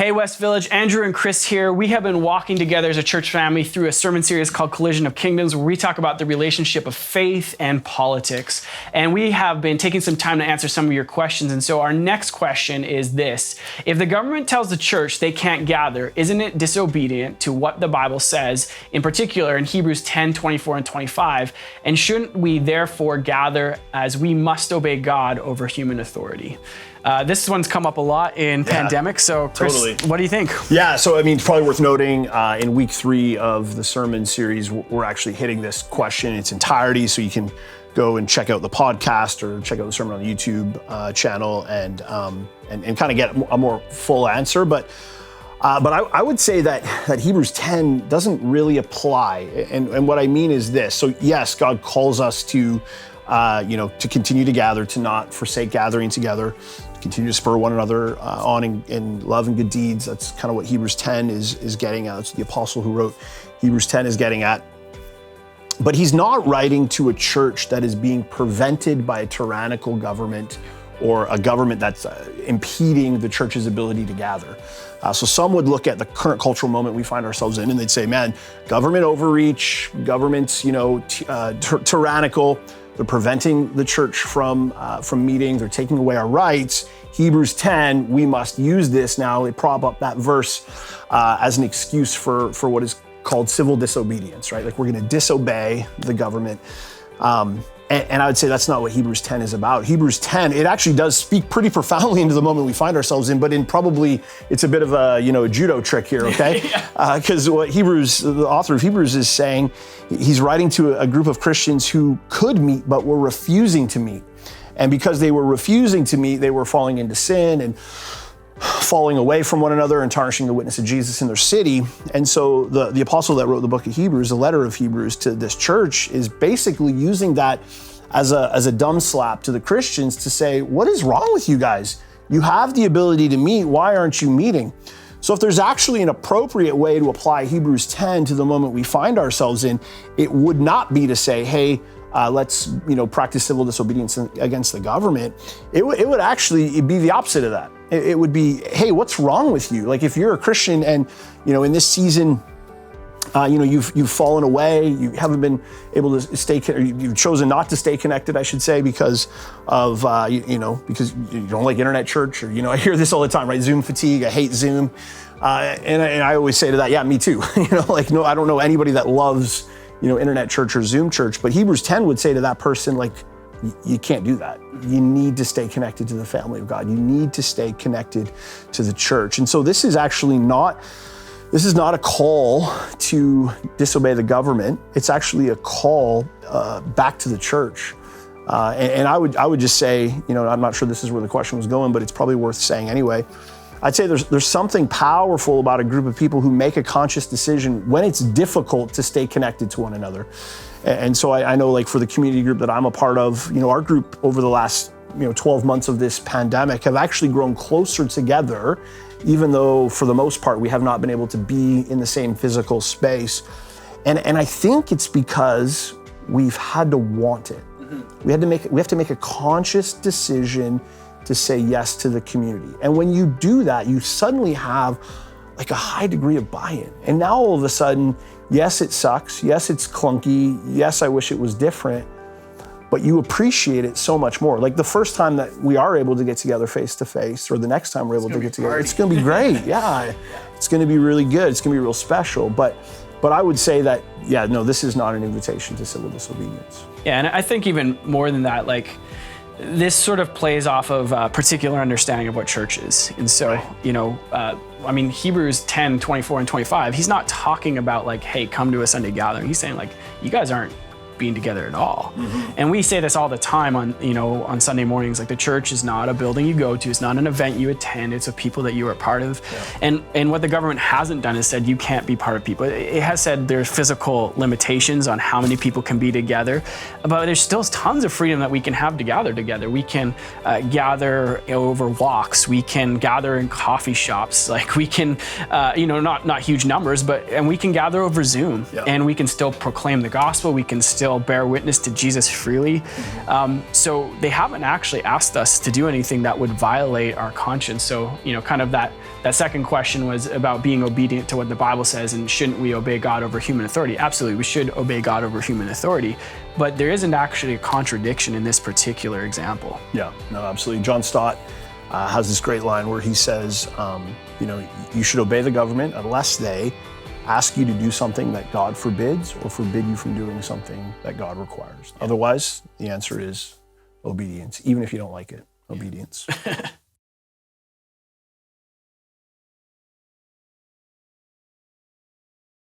Hey West Village, Andrew and Chris here. We have been walking together as a church family through a sermon series called Collision of Kingdoms, where we talk about the relationship of faith and politics. And we have been taking some time to answer some of your questions. And so our next question is this: if the government tells the church they can't gather, isn't it disobedient to what the Bible says, in particular in Hebrews 10, 24 and 25? And shouldn't we therefore gather, as we must obey God over human authority? This one's come up a lot in pandemic. So Chris, totally. What do you think? Yeah, so I mean, it's probably worth noting in week 3 of the sermon series, we're actually hitting this question in its entirety. So you can go and check out the podcast or check out the sermon on the YouTube channel and kind of get a more full answer. But I would say that Hebrews 10 doesn't really apply. And what I mean is this. So yes, God calls us to continue to gather, to not forsake gathering together, to continue to spur one another on in love and good deeds. That's kind of what Hebrews 10 is getting at. That's the apostle who wrote Hebrews 10 is getting at. But he's not writing to a church that is being prevented by a tyrannical government or a government that's impeding the church's ability to gather. So some would look at the current cultural moment we find ourselves in and they'd say, man, government overreach, government's tyrannical. They're preventing the church from meeting. They're taking away our rights. Hebrews 10, we must use this now. They prop up that verse as an excuse for what is called civil disobedience, right? Like we're going to disobey the government. And I would say that's not what Hebrews 10 is about. Hebrews 10, it actually does speak pretty profoundly into the moment we find ourselves in, but it's a bit of a judo trick here, okay? Because what the author of Hebrews is saying, he's writing to a group of Christians who could meet, but were refusing to meet. And because they were refusing to meet, they were falling into sin and falling away from one another and tarnishing the witness of Jesus in their city. And so the apostle that wrote the book of Hebrews, the letter of Hebrews to this church, is basically using that as a dumb slap to the Christians to say, what is wrong with you guys? You have the ability to meet. Why aren't you meeting? So if there's actually an appropriate way to apply Hebrews 10 to the moment we find ourselves in, it would not be to say, hey, let's practice civil disobedience against the government. It would actually be the opposite of that. It would be, hey, what's wrong with you? Like if you're a Christian and in this season, you've fallen away, you haven't been able to stay, or you've chosen not to stay connected, I should say, because of because you don't like internet church, or I hear this all the time, right? Zoom fatigue. I hate Zoom, and I always say to that, yeah, me too. No, I don't know anybody that loves internet church or Zoom church, but Hebrews 10 would say to that person, like, you can't do that. You need to stay connected to the family of God. You need to stay connected to the church. And so this is not a call to disobey the government. It's actually a call back to the church. And I would just say, I'm not sure this is where the question was going, but it's probably worth saying anyway. I'd say there's something powerful about a group of people who make a conscious decision when it's difficult to stay connected to one another. And so I know, like, for the community group that I'm a part of, our group over the last 12 months of this pandemic have actually grown closer together, even though for the most part we have not been able to be in the same physical space. And I think it's because we've had to want it. Mm-hmm. We have to make a conscious decision to say yes to the community. And when you do that, you suddenly have like a high degree of buy-in. And now all of a sudden, yes, it sucks. Yes, it's clunky. Yes, I wish it was different, but you appreciate it so much more. Like the first time that we are able to get together face to face, or the next time we're able to get together, it's gonna be great. Yeah, it's gonna be really good. It's gonna be real special. But I would say that, this is not an invitation to civil disobedience. Yeah, and I think even more than that, like, this sort of plays off of a particular understanding of what church is. And so, Hebrews 10, 24 and 25, he's not talking about like, hey, come to a Sunday gathering. He's saying like, you guys aren't being together at all. Mm-hmm. And we say this all the time on Sunday mornings, like the church is not a building you go to. It's not an event you attend. It's a people that you are part of. Yeah. And what the government hasn't done is said you can't be part of people. It has said there's physical limitations on how many people can be together, but there's still tons of freedom that we can have to gather together. We can gather over walks. We can gather in coffee shops. Like we can, not huge numbers, and we can gather over Zoom. Yeah. And we can still proclaim the gospel. We can still shall bear witness to Jesus freely. So they haven't actually asked us to do anything that would violate our conscience. So, kind of that second question was about being obedient to what the Bible says, and shouldn't we obey God over human authority? Absolutely, we should obey God over human authority, but there isn't actually a contradiction in this particular example. Yeah, no, absolutely. John Stott has this great line where he says, you should obey the government unless they ask you to do something that God forbids or forbid you from doing something that God requires. Otherwise, the answer is obedience, even if you don't like it, obedience.